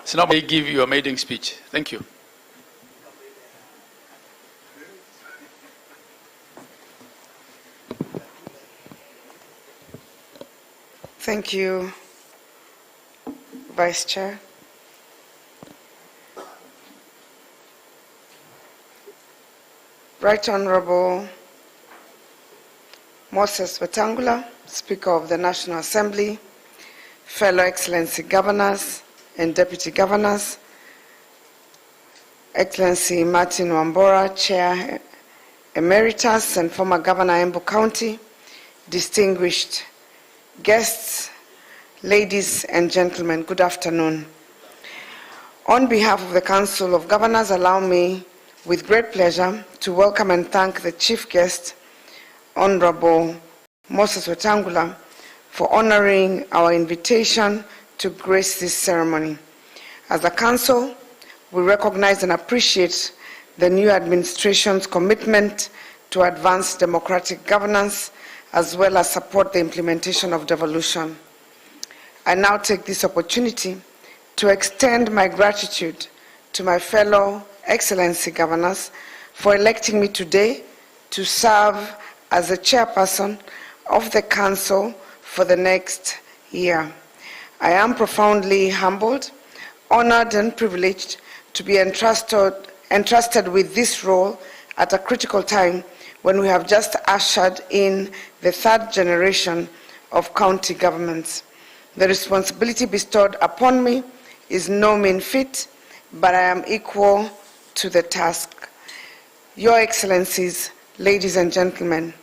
So now I give you a maiden speech. Thank you. Thank you, Vice Chair. Right Honorable Moses Wetangula, Speaker of the National Assembly, fellow Excellency Governors and Deputy Governors, Excellency Martin Wambora, Chair Emeritus and former Governor Embu County, distinguished guests, ladies and gentlemen, good afternoon. On behalf of the Council of Governors, allow me with great pleasure to welcome and thank the Chief Guest, Honorable Moses Wetangula, for honoring our invitation to grace this ceremony. As a Council, we recognize and appreciate the new administration's commitment to advance democratic governance as well as support the implementation of devolution. I now take this opportunity to extend my gratitude to my fellow Excellency Governors for electing me today to serve as the Chairperson of the Council for the next year. I am profoundly humbled, honored and privileged to be entrusted with this role at a critical time when we have just ushered in the third generation of county governments. The responsibility bestowed upon me is no mean feat, but I am equal to the task. Your Excellencies, ladies and gentlemen,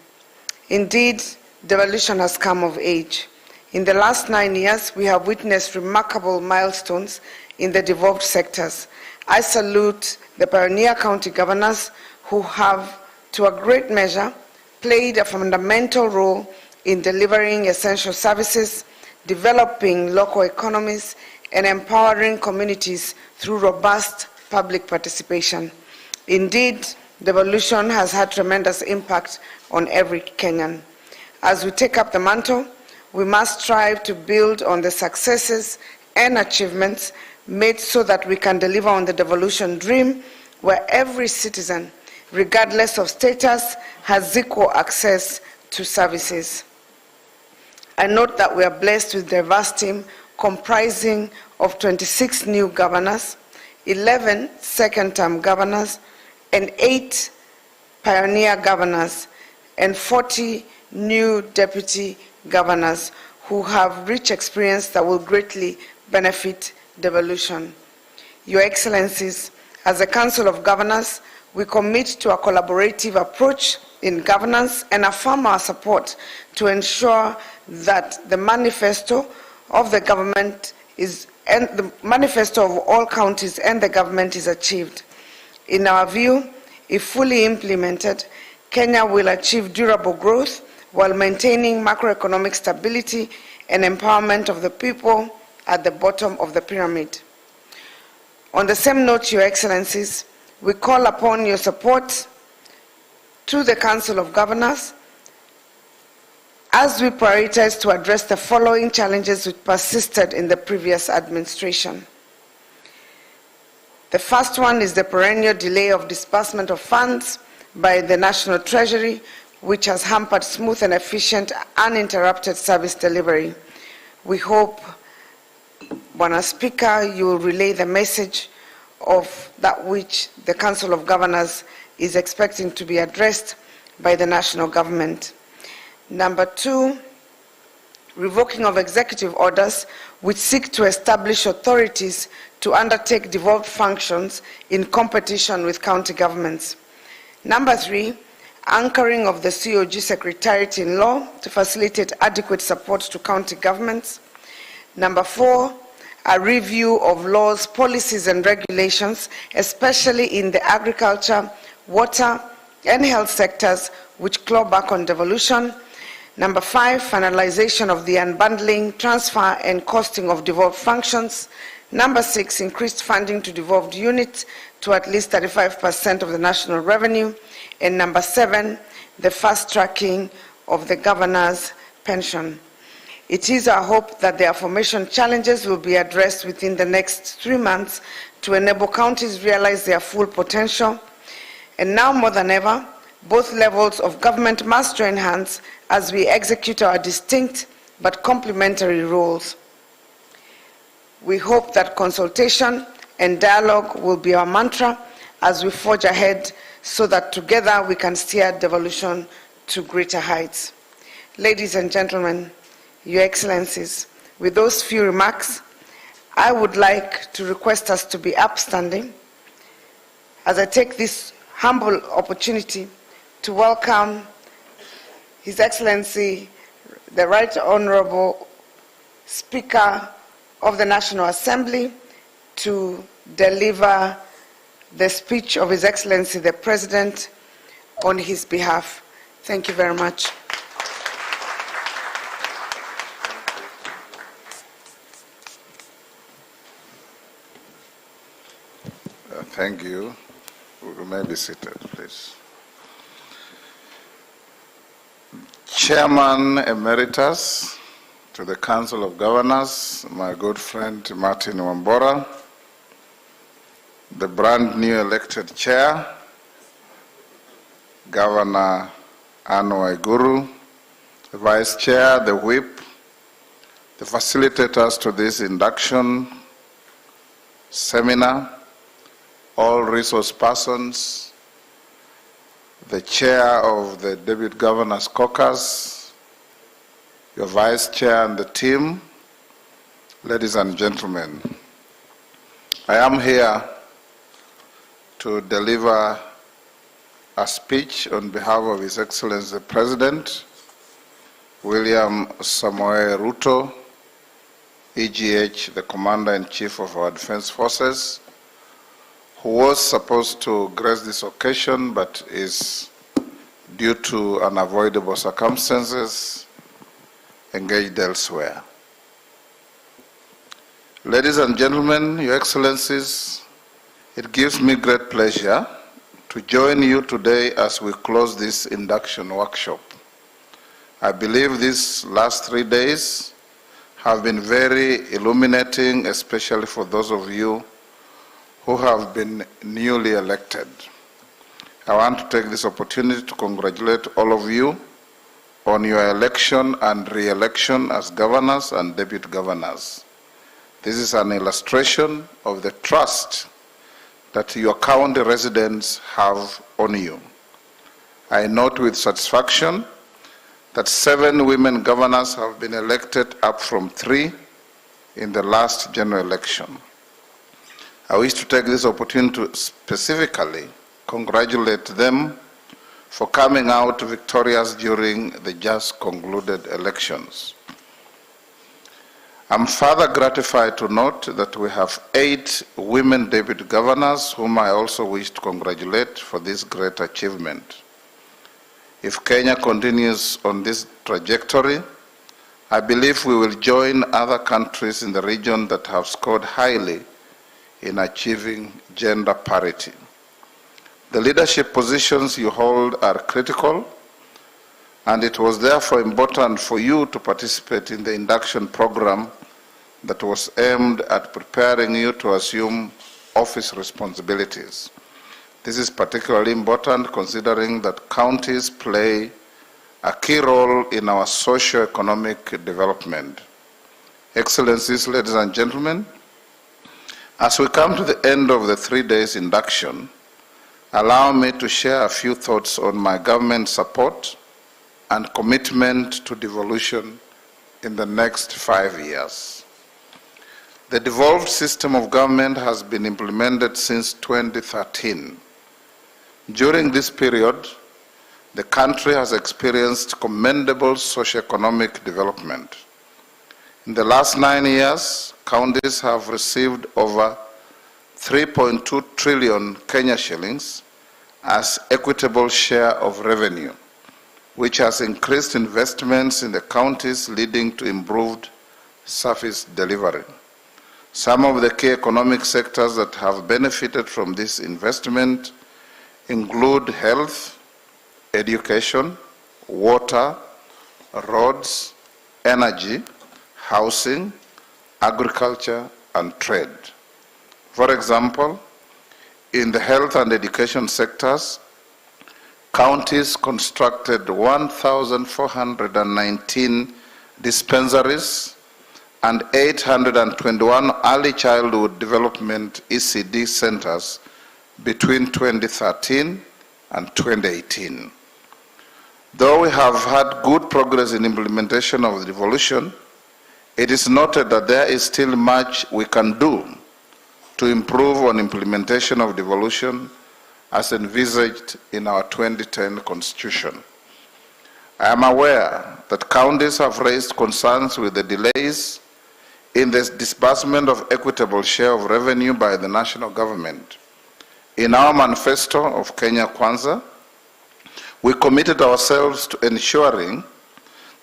indeed, devolution has come of age. In the last 9 years, we have witnessed remarkable milestones in the devolved sectors. I salute the pioneer county governors who have, to a great measure, played a fundamental role in delivering essential services, developing local economies, and empowering communities through robust public participation. Indeed, devolution has had tremendous impact on every Kenyan. As we take up the mantle, we must strive to build on the successes and achievements made so that we can deliver on the devolution dream where every citizen, regardless of status, has equal access to services. I note that we are blessed with a diverse team comprising of 26 new governors, 11 second-term governors, and 8 pioneer governors, and 40 new deputy governors who have rich experience that will greatly benefit devolution. Your Excellencies, as a Council of Governors, we commit to a collaborative approach in governance and affirm our support to ensure that the manifesto of the government and the manifesto of all counties and the government is achieved. In our view, if fully implemented, Kenya will achieve durable growth while maintaining macroeconomic stability and empowerment of the people at the bottom of the pyramid. On the same note, Your Excellencies, we call upon your support to the Council of Governors as we prioritize to address the following challenges which persisted in the previous administration. The first one is the perennial delay of disbursement of funds by the National Treasury, which has hampered smooth and efficient, uninterrupted service delivery. We hope, Bwana Speaker, you will relay the message of that which the Council of Governors is expecting to be addressed by the national government. Number 2, revoking of executive orders which seek to establish authorities to undertake devolved functions in competition with county governments. Number 3, anchoring of the C.O.G Secretariat in law to facilitate adequate support to county governments. Number 4, a review of laws, policies and regulations, especially in the agriculture, water and health sectors which claw back on devolution. Number 5, finalization of the unbundling, transfer and costing of devolved functions. Number 6, increased funding to devolved units to at least 35% of the national revenue. And number 7, the fast tracking of the governor's pension. It is our hope that the aforementioned challenges will be addressed within the next 3 months to enable counties realize their full potential. And now more than ever, both levels of government must join hands as we execute our distinct but complementary roles. We hope that consultation and dialogue will be our mantra as we forge ahead so that together we can steer devolution to greater heights. Ladies and gentlemen, Your Excellencies, with those few remarks, I would like to request us to be upstanding as I take this humble opportunity to welcome His Excellency, the Right Honorable Speaker of the National Assembly, to deliver the speech of His Excellency the President on his behalf. Thank you very much. Thank you. You may be seated, please. Chairman Emeritus to the Council of Governors, my good friend Martin Wambora, the brand new elected Chair, Governor Anne Waiguru, the Vice Chair, the Whip, the facilitators to this induction seminar, all resource persons, the Chair of the Deputy Governor's Caucus, your Vice Chair and the team, ladies and gentlemen, I am here to deliver a speech on behalf of His Excellency the President, William Samoei Ruto, EGH, the Commander-in-Chief of our Defense Forces, who was supposed to grace this occasion but is, due to unavoidable circumstances, engaged elsewhere. Ladies and gentlemen, Your Excellencies, it gives me great pleasure to join you today as we close this induction workshop. I believe these last 3 days have been very illuminating, especially for those of you who have been newly elected. I want to take this opportunity to congratulate all of you on your election and re-election as governors and deputy governors. This is an illustration of the trust that your county residents have on you. I note with satisfaction that 7 women governors have been elected, up from 3 in the last general election. I wish to take this opportunity to specifically congratulate them for coming out victorious during the just concluded elections. I'm further gratified to note that we have 8 women deputy governors, whom I also wish to congratulate for this great achievement. If Kenya continues on this trajectory, I believe we will join other countries in the region that have scored highly in achieving gender parity. The leadership positions you hold are critical, and it was therefore important for you to participate in the induction program that was aimed at preparing you to assume office responsibilities. This is particularly important considering that counties play a key role in our socio-economic development. Excellencies, ladies and gentlemen, as we come to the end of the 3 days induction, allow me to share a few thoughts on my government support and commitment to devolution in the next 5 years. The devolved system of government has been implemented since 2013. During this period, the country has experienced commendable socio-economic development. In the last 9 years, counties have received over 3.2 trillion Kenya shillings as equitable share of revenue, which has increased investments in the counties, leading to improved service delivery. Some of the key economic sectors that have benefited from this investment include health, education, water, roads, energy, housing, agriculture, and trade. For example, in the health and education sectors, counties constructed 1,419 dispensaries and 821 early childhood development ECD centers between 2013 and 2018. Though we have had good progress in implementation of the devolution, it is noted that there is still much we can do to improve on implementation of devolution as envisaged in our 2010 Constitution. I am aware that counties have raised concerns with the delays in the disbursement of equitable share of revenue by the national government. In our manifesto of Kenya Kwanza, we committed ourselves to ensuring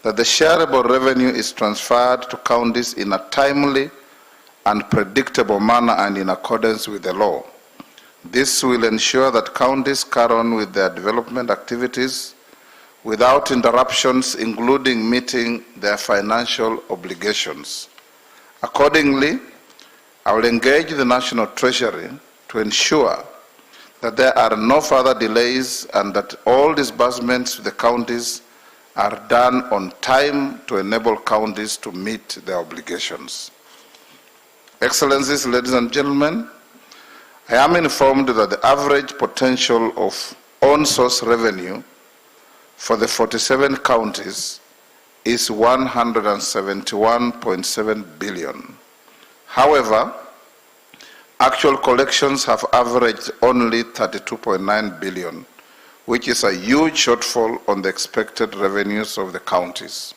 that the shareable revenue is transferred to counties in a timely and predictable manner and in accordance with the law. This will ensure that counties carry on with their development activities without interruptions, including meeting their financial obligations. Accordingly, I will engage the National Treasury to ensure that there are no further delays and that all disbursements to the counties are done on time to enable counties to meet their obligations. Excellencies, ladies and gentlemen, I am informed that the average potential of on-source revenue for the 47 counties is 171.7 billion. However, actual collections have averaged only 32.9 billion, which is a huge shortfall on the expected revenues of the counties.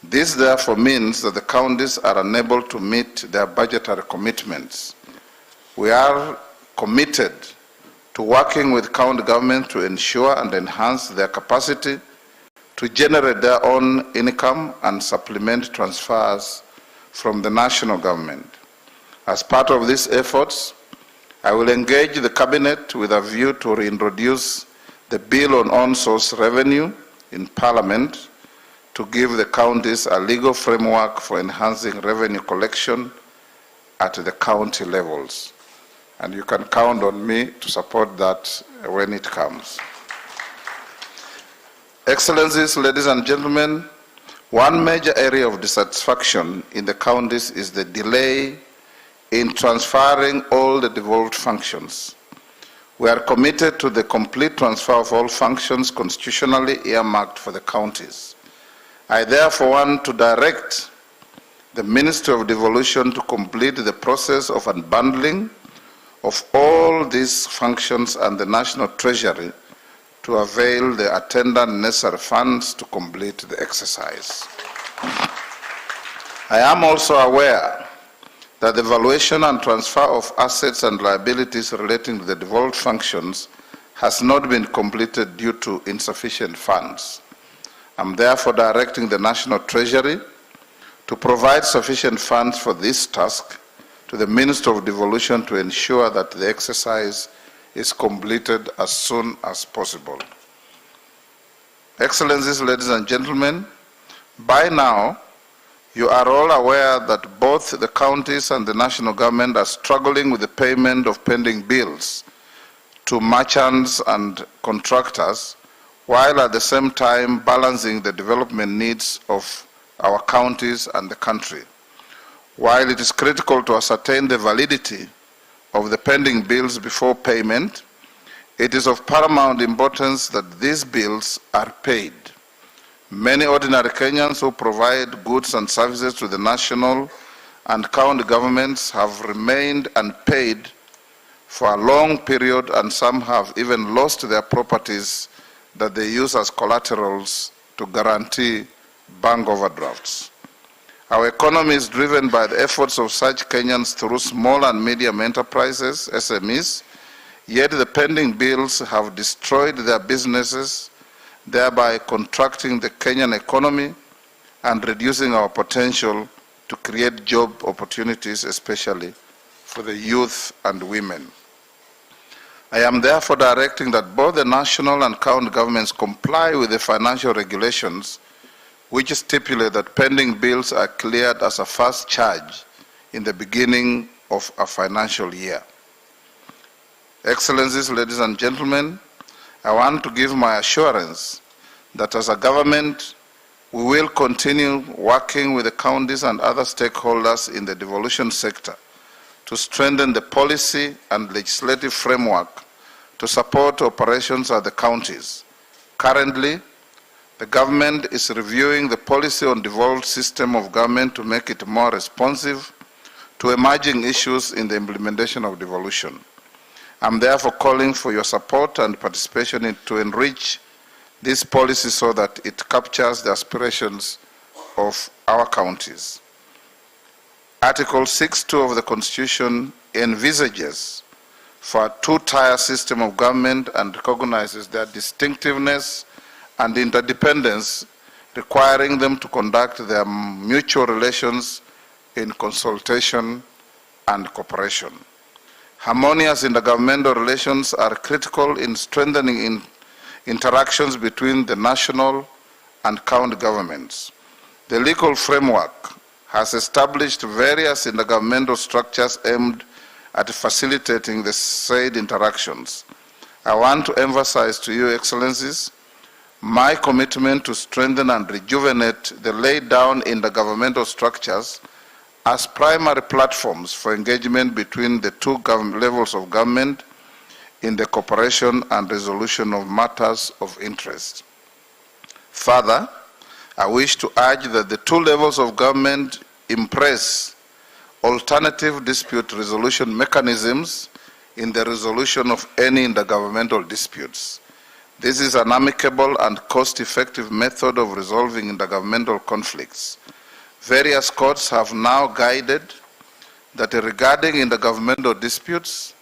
This therefore means that the counties are unable to meet their budgetary commitments. We are committed to working with county governments to ensure and enhance their capacity to generate their own income and supplement transfers from the national government. As part of these efforts, I will engage the Cabinet with a view to reintroduce the Bill on On-Source Revenue in Parliament to give the counties a legal framework for enhancing revenue collection at the county levels. And you can count on me to support that when it comes. Excellencies, ladies and gentlemen, one major area of dissatisfaction in the counties is the delay in transferring all the devolved functions. We are committed to the complete transfer of all functions constitutionally earmarked for the counties. I therefore want to direct the Ministry of Devolution to complete the process of unbundling of all these functions and the National Treasury to avail the attendant necessary funds to complete the exercise. I am also aware that the valuation and transfer of assets and liabilities relating to the devolved functions has not been completed due to insufficient funds. I am therefore directing the National Treasury to provide sufficient funds for this task to the Minister of Devolution to ensure that the exercise is completed as soon as possible. Excellencies, ladies and gentlemen, by now, you are all aware that both the counties and the national government are struggling with the payment of pending bills to merchants and contractors, while at the same time balancing the development needs of our counties and the country. While it is critical to ascertain the validity of the pending bills before payment, it is of paramount importance that these bills are paid. Many ordinary Kenyans who provide goods and services to the national and county governments have remained unpaid for a long period, and some have even lost their properties that they use as collaterals to guarantee bank overdrafts. Our economy is driven by the efforts of such Kenyans through small and medium enterprises, SMEs, yet the pending bills have destroyed their businesses, thereby contracting the Kenyan economy and reducing our potential to create job opportunities, especially for the youth and women. I am therefore directing that both the national and county governments comply with the financial regulations which stipulate that pending bills are cleared as a first charge in the beginning of a financial year. Excellencies, ladies and gentlemen, I want to give my assurance that as a government, we will continue working with the counties and other stakeholders in the devolution sector to strengthen the policy and legislative framework to support operations at the counties. Currently, the government is reviewing the policy on devolved system of government to make it more responsive to emerging issues in the implementation of devolution. I'm therefore calling for your support and participation to enrich this policy so that it captures the aspirations of our counties. Article 6.2 of the Constitution envisages for a two-tier system of government and recognizes their distinctiveness and interdependence, requiring them to conduct their mutual relations in consultation and cooperation. Harmonious intergovernmental relations are critical in strengthening interactions between the national and county governments. The legal framework has established various intergovernmental structures aimed at facilitating the said interactions. I want to emphasize to you, Excellencies, my commitment to strengthen and rejuvenate the laid down intergovernmental structures as primary platforms for engagement between the two levels of government in the cooperation and resolution of matters of interest. Further, I wish to urge that the two levels of government embrace alternative dispute resolution mechanisms in the resolution of any intergovernmental disputes. This is an amicable and cost-effective method of resolving intergovernmental conflicts. Various courts have now guided that regarding intergovernmental disputes,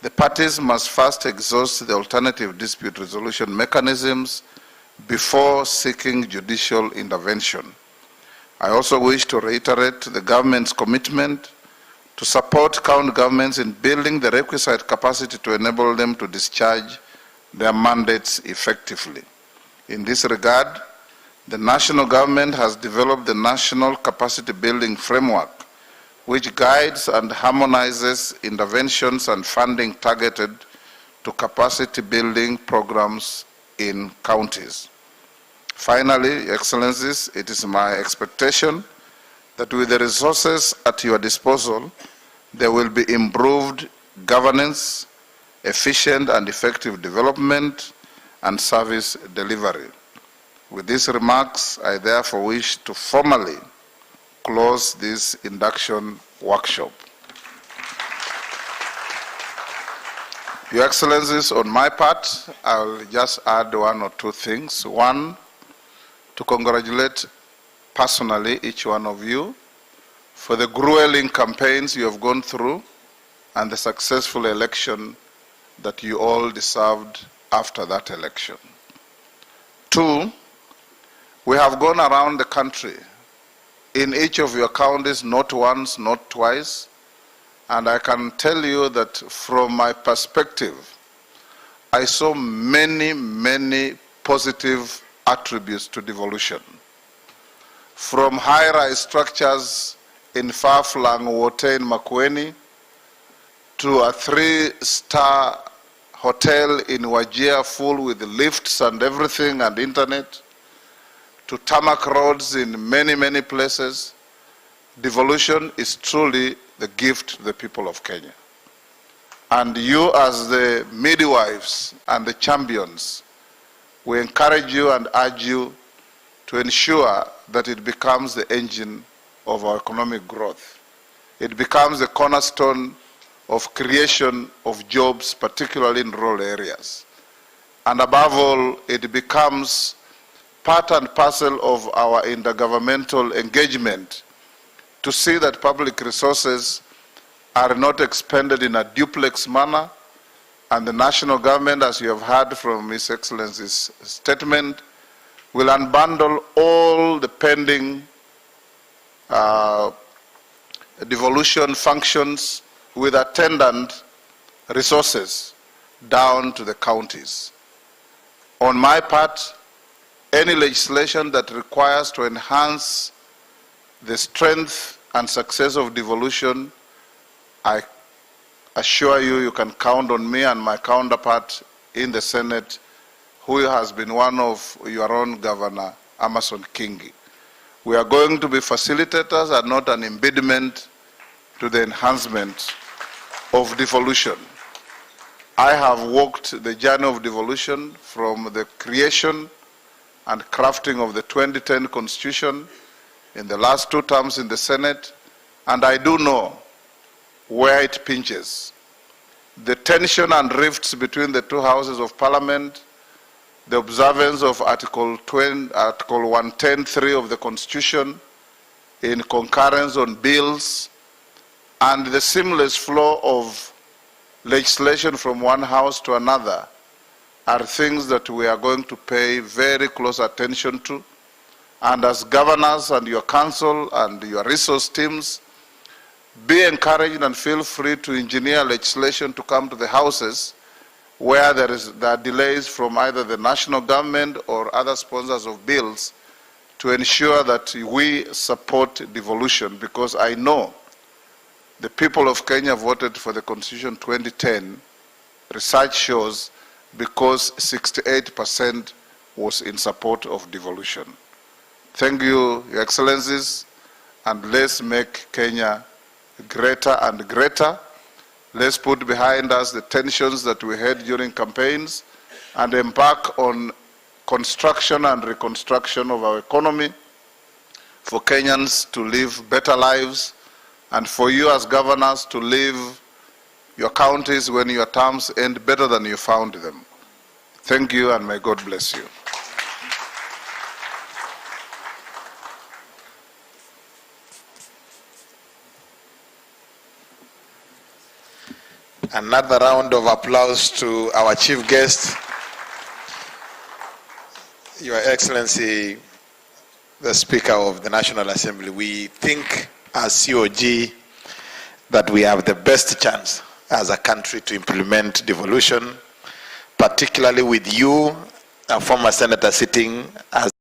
the parties must first exhaust the alternative dispute resolution mechanisms before seeking judicial intervention. I also wish to reiterate the government's commitment to support county governments in building the requisite capacity to enable them to discharge their mandates effectively. In this regard, the national government has developed the National Capacity Building Framework, which guides and harmonizes interventions and funding targeted to capacity building programs in counties. Finally, Excellencies, it is my expectation that with the resources at your disposal, there will be improved governance, efficient and effective development, and service delivery. With these remarks, I therefore wish to formally close this induction workshop. Your Excellencies, on my part, I'll just add one or two things. One, to congratulate personally each one of you for the grueling campaigns you have gone through and the successful election that you all deserved after that election. Two, we have gone around the country in each of your counties, not once, not twice, and I can tell you that from my perspective, I saw many, many positive attributes to devolution. From high-rise structures in far-flung Wote in Makueni to a 3-star hotel in Wajir full with lifts and everything and internet, to tarmac roads in many, many places, devolution is truly the gift to the people of Kenya. And you as the midwives and the champions, we encourage you and urge you to ensure that it becomes the engine of our economic growth. It becomes the cornerstone of creation of jobs, particularly in rural areas. And above all, it becomes part and parcel of our intergovernmental engagement to see that public resources are not expended in a duplex manner, and the national government, as you have heard from His Excellency's statement, will unbundle all the pending devolution functions with attendant resources down to the counties. On my part, any legislation that requires to enhance the strength and success of devolution, I assure you, you can count on me and my counterpart in the Senate, who has been one of your own Governor, Amason Kingi. We are going to be facilitators and not an impediment to the enhancement of devolution. I have walked the journey of devolution from the creation and crafting of the 2010 Constitution in the last 2 terms in the Senate, and I do know where it pinches. The tension and rifts between the 2 houses of Parliament, the observance of Article 110(3) of the Constitution in concurrence on bills, and the seamless flow of legislation from one house to another are things that we are going to pay very close attention to. And as governors and your council and your resource teams, be encouraged and feel free to engineer legislation to come to the houses where there are delays from either the national government or other sponsors of bills to ensure that we support devolution, because I know the people of Kenya voted for the Constitution 2010, research shows, because 68% was in support of devolution. Thank you, Your Excellencies, and let's make Kenya greater and greater. Let's put behind us the tensions that we had during campaigns and embark on construction and reconstruction of our economy for Kenyans to live better lives, and for you as governors to live your counties when your terms end better than you found them. Thank you, and may God bless you. Another round of applause to our chief guest, Your Excellency, the Speaker of the National Assembly. We think as C.O.G that we have the best chance as a country to implement devolution, particularly with you, a former senator sitting as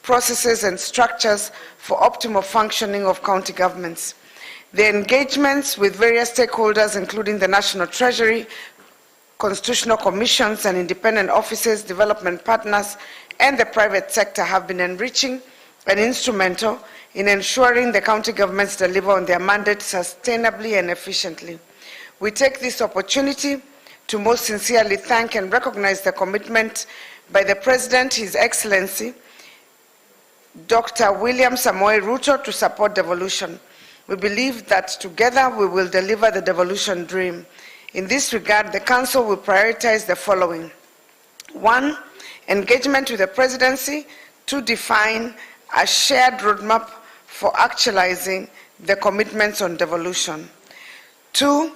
processes and structures for optimal functioning of county governments. The engagements with various stakeholders, including the National Treasury, constitutional commissions and independent offices, development partners, and the private sector, have been enriching and instrumental in ensuring the county governments deliver on their mandate sustainably and efficiently. We take this opportunity to most sincerely thank and recognize the commitment by the President, His Excellency, Dr. William Samoei Ruto, to support devolution. We believe that together we will deliver the devolution dream. In this regard, the Council will prioritize the following. 1, engagement with the Presidency to define a shared roadmap for actualizing the commitments on devolution. 2,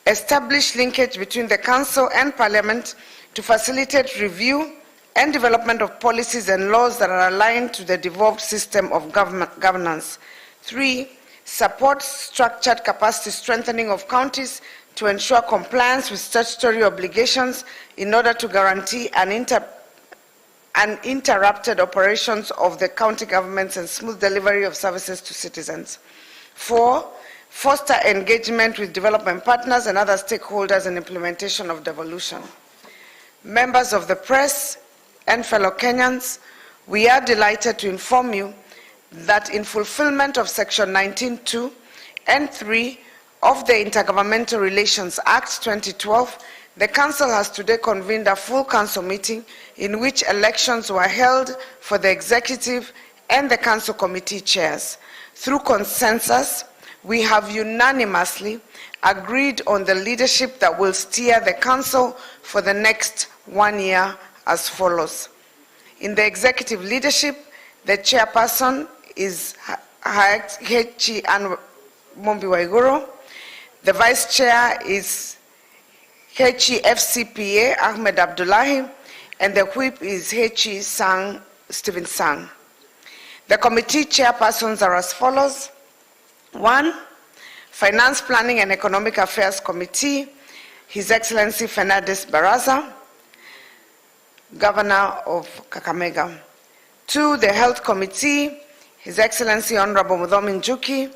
establish linkage between the Council and Parliament to facilitate review and development of policies and laws that are aligned to the devolved system of governance. 3, support structured capacity strengthening of counties to ensure compliance with statutory obligations in order to guarantee uninterrupted operations of the county governments and smooth delivery of services to citizens. 4, foster engagement with development partners and other stakeholders in implementation of devolution. Members of the press and fellow Kenyans, we are delighted to inform you that in fulfillment of Section 19(2) and 3 of the Intergovernmental Relations Act 2012, the Council has today convened a full Council meeting in which elections were held for the Executive and the Council Committee chairs. Through consensus, we have unanimously agreed on the leadership that will steer the Council for the next 1 year as follows. In the executive leadership, the Chairperson is H.C. Anne Waiguru. The Vice Chair is H.E. FCPA Ahmed Abdullahi, and the Whip is H.E. Stephen Sang. The committee chairpersons are as follows. 1, Finance, Planning and Economic Affairs Committee, His Excellency Fernandes Baraza, Governor of Kakamega. 2, the Health Committee, His Excellency Honorable Muthomi Njuki,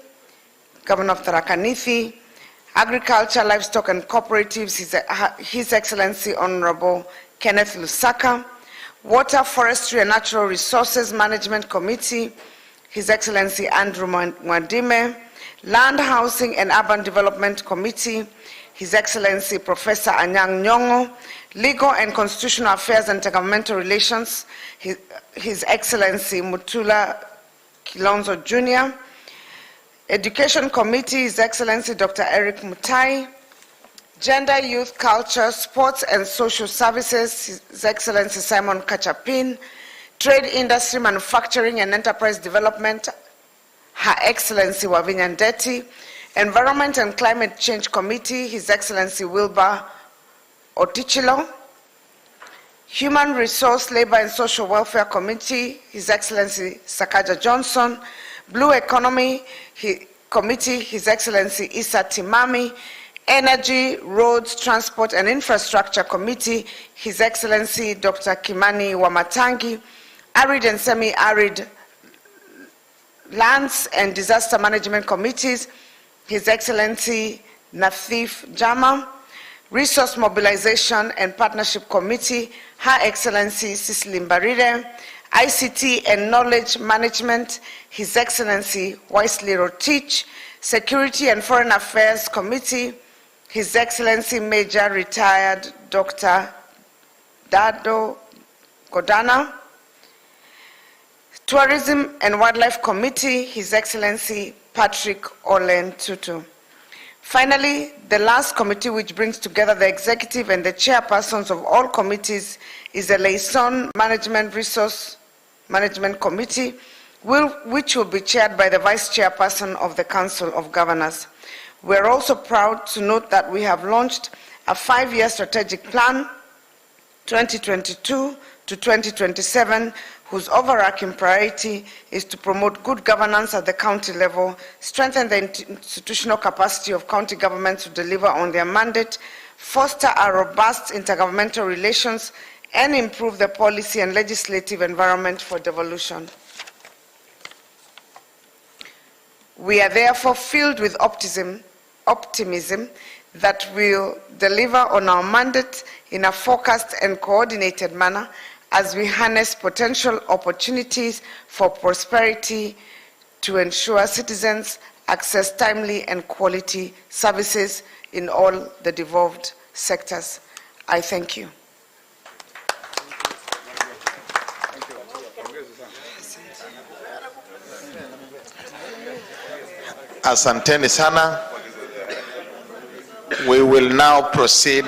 Governor of Tharaka Nithi. Agriculture, Livestock and Cooperatives, His Excellency Honorable Kenneth Lusaka. Water, Forestry and Natural Resources Management Committee, His Excellency Andrew Mwadime. Land, Housing and Urban Development Committee, His Excellency Professor Anyang' Nyong'o. Legal and Constitutional Affairs and Intergovernmental Relations, His Excellency Mutula Kilonzo Jr. Education Committee, His Excellency Dr. Eric Mutai. Gender, Youth, Culture, Sports and Social Services, His Excellency Simon Kachapin. Trade, Industry, Manufacturing and Enterprise Development, Her Excellency Wavinya Ndeti. Environment and Climate Change Committee, His Excellency Wilbur Otichilo. Human Resource, Labor and Social Welfare Committee, His Excellency Sakaja Johnson. Blue Economy Committee, His Excellency Issa Timami. Energy, Roads, Transport and Infrastructure Committee, His Excellency Dr. Kimani Wamatangi. Arid and Semi-Arid Lands and Disaster Management Committees, His Excellency Nathif Jama. Resource Mobilization and Partnership Committee, Her Excellency Cicely Mbarire. ICT and Knowledge Management, His Excellency Wisely Rotich. Security and Foreign Affairs Committee, His Excellency Major Retired Dr. Dado Godana. Tourism and Wildlife Committee, His Excellency Patrick Olen Tutu. Finally, the last committee, which brings together the executive and the chairpersons of all committees, is the Liaison Management Resource Management Committee, which will be chaired by the Vice Chairperson of the Council of Governors. We are also proud to note that we have launched a 5-year strategic plan, 2022 to 2027, whose overarching priority is to promote good governance at the county level, strengthen the institutional capacity of county governments to deliver on their mandate, foster a robust intergovernmental relations, and improve the policy and legislative environment for devolution. We are therefore filled with optimism that we'll deliver on our mandate in a focused and coordinated manner as we harness potential opportunities for prosperity to ensure citizens access timely and quality services in all the devolved sectors. I thank you. Asanteni sana. We will now proceed